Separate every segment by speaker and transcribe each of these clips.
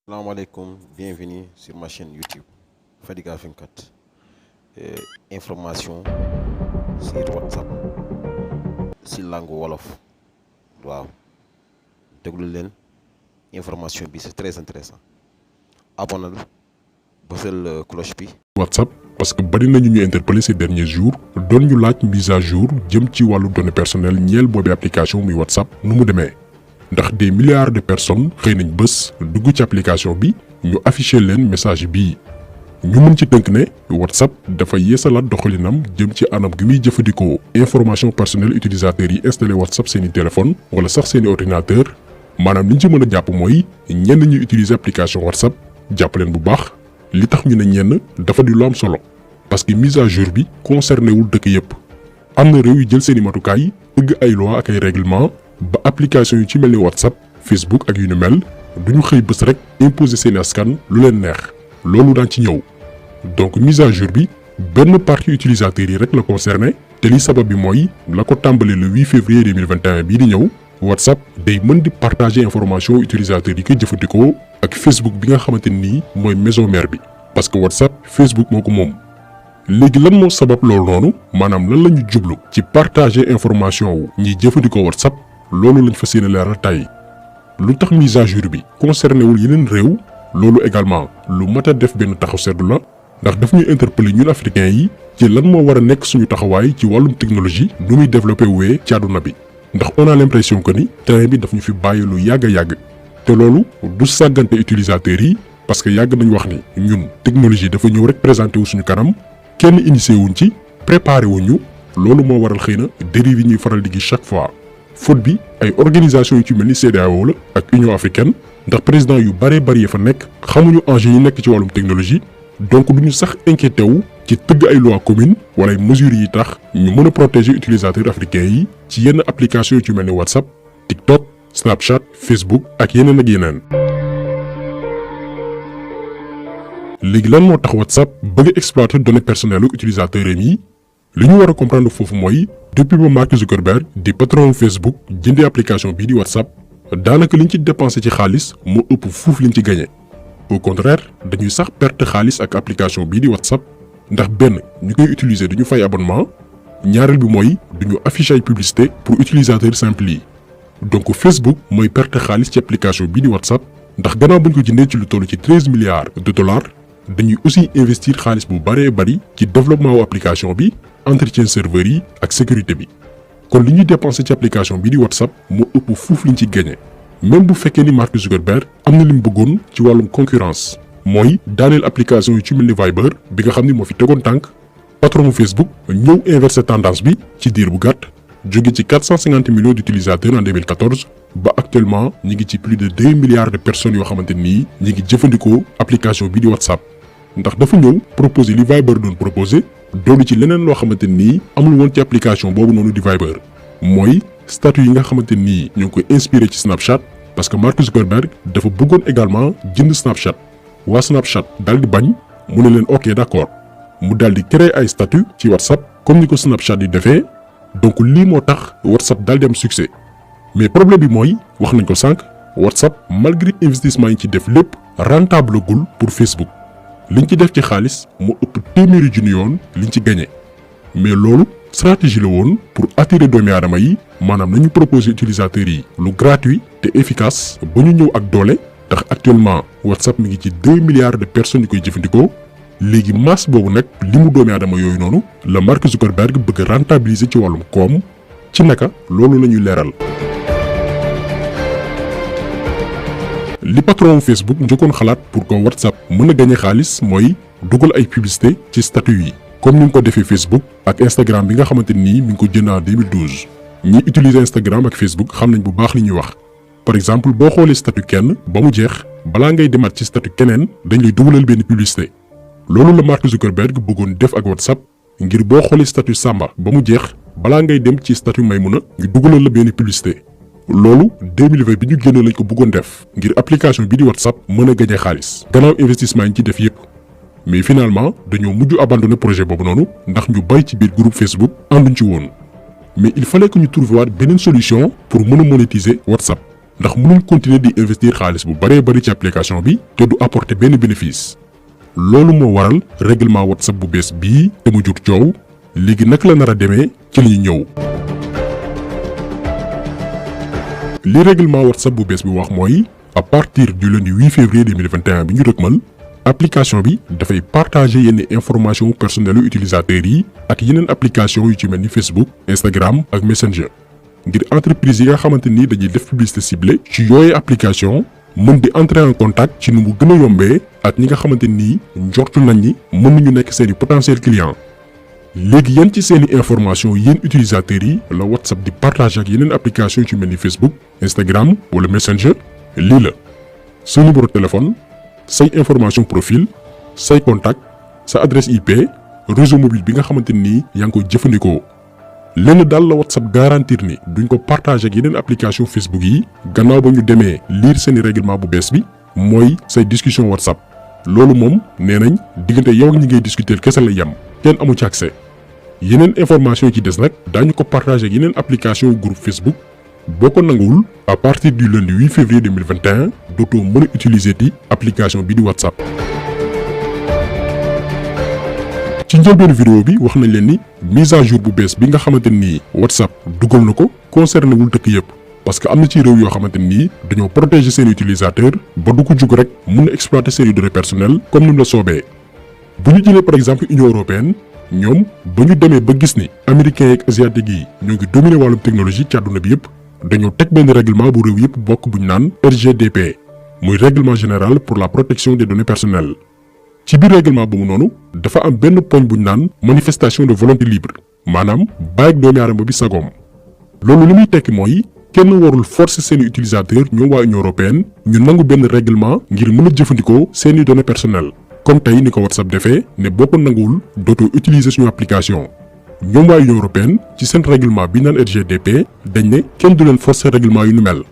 Speaker 1: Salam alaikum, bienvenue sur ma chaîne YouTube Fadiga 24. Information sur WhatsApp si langue wolof waaw déglu leen information bi c'est très intéressant abonnal bësal cloche bi.
Speaker 2: WhatsApp parce que bari nañu ñu interpellé ces derniers jours doon ñu laaj mise à jour jëm ci wàllu données personnelles ñeel boobu application muy WhatsApp nu mu demee ndax des milliards de personnes xëy nañ bés dugg ci application bi ñu affiché leen message bii ñu mën ci tënk ne WhatsApp dafa yeesalaat doxalinam jëm ci anam gi muy jëfandikoo information personnelle utilisateurs yi installé WhatsApp seeni téléphone wala sax seeni ordinateur maanaam li ñu ci mën a jàpp mooy ñenn ñu utiliser application WhatsApp jàpp leen bu baax li tax ñu ne ñenn dafa di lu am solo parce que mise à jour bi concerné wul dëkk yépp am na réew yu jël seeni matukaay tëgg ay loi ak ay règlement ba application yu ci mel ni WhatsApp Facebook ak yu ni mel duñu xëy bés rek imposer seeni askan lu leen neex loolu daan ci ñëw donc mise à jour bi benn partie utilisateurs yi rek la concerné te li sabab bi mooy la ko tàmbali le 8 février 2021 bii di ñëw WhatsApp day mën di partager information utilisateurs yi koy jëfandikoo ak Facebook bi nga xamante ni mooy maison mère bi parce que WhatsApp Facebook moo ko moom. léegi lan moo sabab loolu noonu maanaam lan la ñu jublu ci partager information wu ñiy jëfandikoo WhatsApp loolu lañ fas yéene leeral tey lu tax mise à jour bi concerné wul yeneen réew loolu également lu mat a def benn taxaw seetlu la ndax daf ñuy interpeller ñun africains yi ci lan moo war a nekk suñu taxawaay ci wàllum technologie nu muy développé wee ci àdduna bi ndax on a l'impression que ni terrain bi daf ñu fi bàyyi lu yàgg a yàgg te loolu du sàggante utilisateurs yi parce que yàgg nañ wax ni ñun technologie dafa ñëw rek présenté wu suñu kanam kenn initié wuñ ci préparé wuñu loolu moo waral xëy na dérive yi ñuy faral di gis chaque fois faute bi ay organisation yu ci mel ni CEDEAO la ak Union africaine ndax président yu bëree bëri fa nekk xamuñu enjeu yi nekk ci wàllum technologie donc duñu sax inquiété wu ci tëgg ay loi commune wala ay mesures yi tax ñu mën a protéger utilisateurs africains yi ci yenn application yu ci mel ni WhatsApp TikTok Snapchat Facebook ak yeneen ak yeneen. léegi lan moo tax WhatsApp bëgg exploiter données personnelles utilisateurs yi li ñu war a comprendre foofu mooy depuis ba Mark Zuckerberg di patron Facebook jëndee application bii di WhatsApp daanaka liñ ci dépensé ci xaalis moo ëpp fuuf liñ ci gagné. au contraire dañuy sax perte xaalis ak application bii di WhatsApp ndax benn ñu koy utiliser duñu fay abonnement ñaareel bi mooy duñu afficher ay publicité pour utilisateurs simples yi donc Facebook mooy perte xaalis ci application bii di WhatsApp ndax gannaaw bañ ko jëndee ci lu toll ci 13 milliards de dollars dañuy aussi investir xaalis bu bëree bëri ci développement wu application bi entretien serveur yi ak sécurité bi kon li ñuy dépensé ci application bii di WhatsApp moo ëpp fuuf liñ ci gagné même bu fekkee ni Mark Zuckerberg am na li mu bëggoon ci wàllum concurrence mooy daaneel application yu ci mel ni Viber bi nga xam ni moo fi tegoon tànk patronu Facebook ñëw inversé tendance bi ci diir bu gàtt jóge ci 450 millions d'utilisateurs en 2014 ba actuellement ñi ngi ci plus de 2 milliards de personnes yoo xamante nii ñi ngi jëfandikoo application bii di WhatsApp ndax dafa ñëw proposer li Viber doon proposer doolu ci leneen loo xamante nii amul woon ci application boobu noonu di Viber mooy statut yi nga xamante nii ñoo ngi koy inspiré ci Snapchat parce que Mark Zuckerberg dafa bëggoon également jënd Snapchat waa Snapchat daal di bañ mu ne leen ok d'accord mu daal di créer ay statut ci WhatsApp comme ni ko Snapchat di defee donc lii moo tax WhatsApp daal di am succès mais problème bi mooy wax nañ ko sànq WhatsApp malgré investissement yi ci def lépp rentable gul pour Facebook liñ ci def ci xaalis moo ëpp téeméeri junni yoon liñ ci gagné mais loolu stratégie la woon pour attirer doomi aadama yi maanaam nañu proposer utilisateurs yi lu gratuit te efficace ba ñu ñëw ak doole tax actuellement WhatsApp mi ngi ci 2 milliards de personnes yu koy jëfandikoo léegi masse boobu nag li mu doomi aadama yooyu noonu la Mark Zuckerberg bëgg rentabiliser ci wàllum koom ci naka loolu la ñuy leeral. li patron Facebook njëkkoon xalaat pour que WhatsApp mën a gagné xaalis mooy dugal ay publicité ci statut yi comme ni nga ko defee Facebook ak Instagram bi nga xamante ni mi ngi ko jënd en 2012 ñi utiliser Instagram ak Facebook xam nañ bu baax li ñuy wax par exemple boo xoolee statut kenn ba mu jeex balaa ngay demaat ci statut keneen dañ lay dugalal benn publicité loolu la Mark Zuckerberg bëggoon def ak WhatsApp ngir boo xoolee statut Samba ba mu jeex balaa ngay dem ci statut Maymuna ñu dugalal la benn publicité loolu 2020 bi ñu génn lañ ko bëggoon def ngir application bi di WhatsApp mën a gagné xaalis gannaaw investissement yi ñu ci def yépp mais finalement dañoo mujj abandonné projet boobu noonu ndax ñu bari ci biir groupe Facebook ànduñ ci woon mais il fallait que ñu trouver waat beneen solution pour mën a monétiser WhatsApp ndax mënuñ continuer di investir xaalis bu bari ci application bi te du apporter benn bénéfice. loolu moo waral règlement WhatsApp bu bees bii te mu jur coow léegi naka la nar a demee ci li ñu ñëw. li règlement WhatsApp bu bees bi wax mooy à partir du lundi 8 février 2021 bi ñu dëgmal application bi dafay partager yenn information personnelle utilisateurs yi ak yeneen application yu ci mel ni Facebook, Instagram ak Messenger ngir entreprise yi nga xamante ni dañuy def publicité ciblée ci yooyu application mën di entrer en contact ci nu mu gën a yombee ak ñi nga xamante ni njortu nañ ni mën nañu nekk seeni potentiel client. léegi yéen ci seeni information yéen utilisateurs yi la WhatsApp di partager ak yeneen application yu ci mel ni Facebook, Instagram wala Messenger lii la sa numéro de téléphone, say information profil, say contact, sa adresse IP, réseau mobile bi nga xamante ni yaa ngi koy jëfandikoo. lenn daal la WhatsApp garantir ni duñ ko partager ak yeneen application Facebook yi gannaaw ba ñu demee lire seeni règlement bu bees bi mooy say discussion WhatsApp. loolu moom nee nañ diggante yow ak ñi ngay discuter kese la yem kenn amu ci accès. yeneen information yi ci des nag daañu ko partager ak yeneen application groupe Facebook. boo ko nanguwul à partir du lundi 8 février 2021 dootoo mën a utiliser ti application bi di WhatsApp. ci njëlbeenu vidéo bi wax nañ leen ni mise à jour bu bees bi nga xamante ni WhatsApp dugal na ko concerné wul dëkk yëpp parce que am na ci réew yoo xamante ni dañoo protéger seen utilisateur ba du ko jug rek mun a exploiter seen données personnelles comme ni mu la soobee. bu ñu jëlee par exemple Union européenne ñoom ba ñu demee ba gis ni américains yeeg asiatiques yi ñoo ngi dominer wàllum technologie ci àdduna bi yëpp dañoo teg benn règlement bu réew yëpp bokk bu ñu naan RGDP muy règlement général pour la protection des données personnelles. ci biir règlement boobu noonu dafa am benn poñ bu ñu naan manifestation de volonté libre maanaam bàyyi ak doomi aadama bi sagoom. loolu li muy tekki mooy kenn warul forcer seeni utilisateur ñoom waa Union européenne ñu nangu benn règlement ngir mën a jëfandikoo seeni données personnelles comme tey ni ko WhatsApp defee ne boo ko nanguwul dootoo utiliser suñu application. ñoom waa Union européenne ci seen règlement bi naan RGDP dañ ne kenn du leen forcer règlement yu nu mel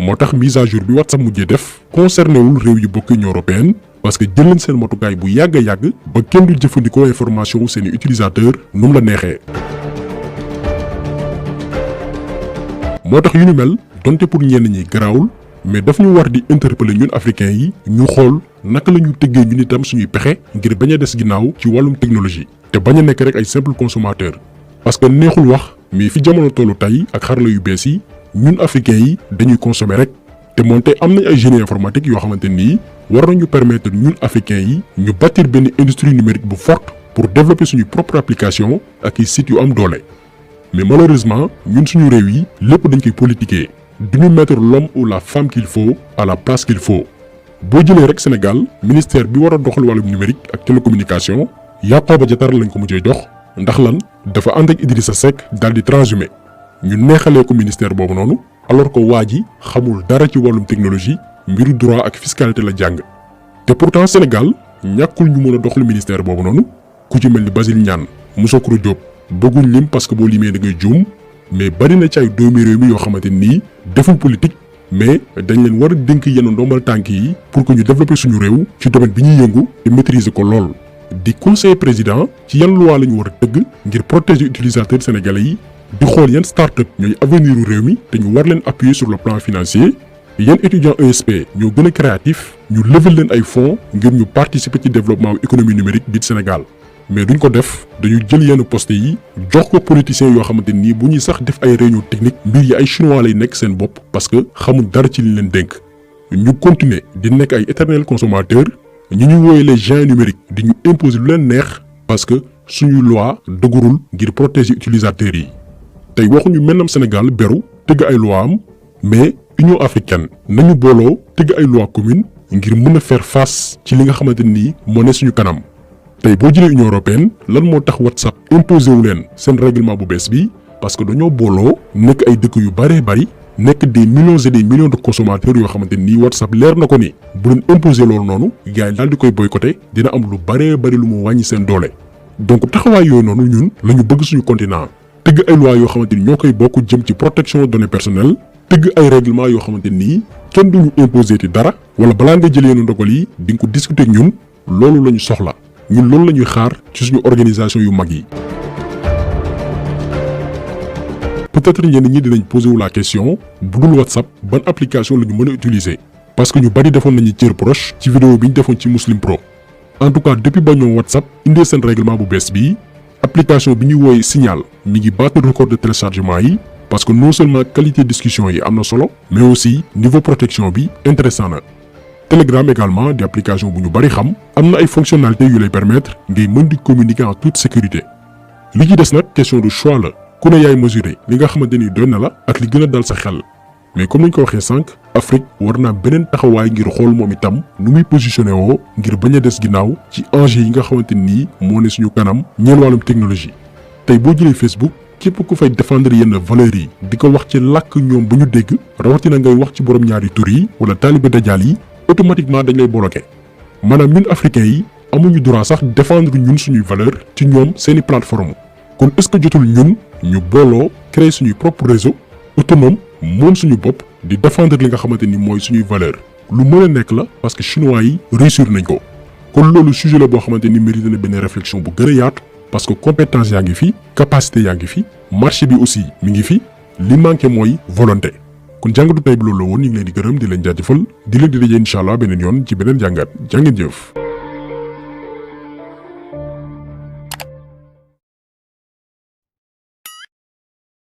Speaker 2: moo tax mise à jour bi WhatsApp mujjee def concerné wul réew yu bokk Union européenne parce que jël leen seen matukaay bu yàgg a yàgg ba kenn du jëfandikoo information wu seeni utilisateur nu mu la neexee. moo tax yu nu mel donte pour ñenn ñi garaawul mais daf ñu war di interpeller ñun africains yi ñu xool naka la ñu tëggee ñun itam suñuy pexe ngir bañ a des ginnaaw ci wàllum technologie te bañ a nekk rek ay simple consommateur. parce que neexul wax mais fi jamono tollu tey ak xarala yu bees yi ñun africains yi dañuy consommer rek te moonte am nañ ay génie informatique yoo xamante nii war nañu permettre ñun africains yi ñu bâtir benn industrie numérique bu forte pour développer suñu propre application ak i sites yu am doole. mais malheureusement ñun suñu réew yi lépp dañ koy politiquer duñu mettre l'homme ou la femme qu'il faut à la place qu'il faut. boo jëlee rek Sénégal ministère bi war a doxal wàllum numérique ak télécommunication Yankhoba Diattara lañ ko mujjee jox ndax lan dafa ànd ak Idrissa Seck daal di transhumé ñu neexalee ko ministère boobu noonu alors que waa ji xamul dara ci wàllum technologie mbiru droit ak fiscalité la jàng. te pourtant Sénégal ñàkkul ñu mën a doxal ministère boobu noonu ku ci mel ni Basile Niane Moussokro Diop bëgguñ lim parce que boo limee da ngay juum mais bari na ci ay doomi réew mi yoo xamante nii defuñ politique mais dañ leen war a dénk yenn ndombal tànk yi pour que ñu développer suñu réew ci domaine bi ñuy yëngu te maîtriser ko lool. di conseiller président ci yan loi la ñu war a tëgg ngir protéger utilisateurs sénégalais yi di xool yan start-up ñooy avenir u réew mi te ñu war leen appuyer sur le plan financier yan étudiants ESP ñoo gën a créatif ñu lever leen ay fonds ngir ñu participer ci développement économie numérique biir Sénégal. mais duñ ko def dañu jël yenn poste yi jox ko politiciens yoo xamante nii bu ñuy sax def ay réunion technique mbir yi ay chinois lay nekk seen bopp parce que xamul dara ci li leen dénk. ñu continuer di nekk ay éternels consommateurs ñu ñu wooye les géants numériques di ñu imposer lu leen neex parce que suñu loi dëgërul ngir protéger utilisateurs yi. tey waxuñu mennam Sénégal beru tëgg ay loi am mais Union africaine nañu booloo tëgg ay loi commune ngir mën a faire face ci li nga xamante nii moo ne suñu kanam. tey boo jëlee Union européenne lan moo tax WhatsApp imposé wu leen seen règlement bu bees bi parce que dañoo booloo nekk ay dëkk yu bëree bëri nekk des millions et des millions de consommateurs yoo xamante nii WhatsApp leer na ko ni bu leen imposé loolu noonu gars yi daal di koy boycotté dina am lu bëree bëri lu mu wàññi seen doole. donc taxawaay yooyu noonu ñun la ñu bëgg suñu continent tëgg ay loi yoo xamante ni ñoo koy bokk jëm ci protection données personnelles tëgg ay règlement yoo xamante nii kenn duñu imposé ti dara wala balaa nga jëlee yenn ndogal yi di nga ko discuter ak ñun loolu la ñu soxla. ñun loolu la ñuy xaar ci suñu organisation yu mag yi. peut-être ñenn ñi dinañ poser wu la question bu dul WhatsApp ban application la ñu mën a utiliser parce que ñu bari defoon nañu cër proche ci vidéo bi ñu defoon ci Muslim Pro. En tout cas depuis ba ñoom WhatsApp indee seen règlement bu bees bii application bi ñuy wooye Signal mi ngi battre record de téléchargement yi parce que non seulement qualité discussion yi am na solo mais aussi niveau protection bi intéressant na. Telegram également di application bu ñu bari xam am na ay fonctionnalités yu lay permettre ngay mën di communiquer en toute sécurité. li ci des nag question de choix la ku ne yaay mesurer li nga xamante ni doy na la ak li gën a dal sa xel mais comme niñ ko waxee sànq Afrique war naa beneen taxawaay ngir xool moom itam nu muy positionné woo ngir bañ a des ginnaaw ci enjeux yi nga xamante ni moo ne suñu kanam ñeel wàllum technologie. tey boo jëlee Facebook képp ku fay défendre yenn valeurs yi di ko wax ci làkk ñoom bu ñu dégg rawatina ngay wax ci borom ñaari tur yi wala taalibe dajaal yi automatiquement dañ lay bloqué maanaam ñun africains yi amuñu droit sax défendre ñun suñuy valeur ci ñoom seeni plateforme kon est-ce que jotul ñun ñu booloo créer suñuy propre réseau autonome moom suñu bopp di défendre li nga xamante ni mooy suñuy valeur lu mën a nekk la parce que chinois yi réussir nañ ko kon loolu sujet la boo xamante ni mérite na benn réflexion bu gën a yaatu parce que compétence yaa ngi fi capacité yaa ngi fi marché bi aussi mi ngi fi li manqué mooy volonté kon jàngatu tey bi loolu la woon ñu ngi leen di gërëm di leen jaajëfal di leen di daje incha allah beneen yoon ci beneen jàngat jàngeen jëf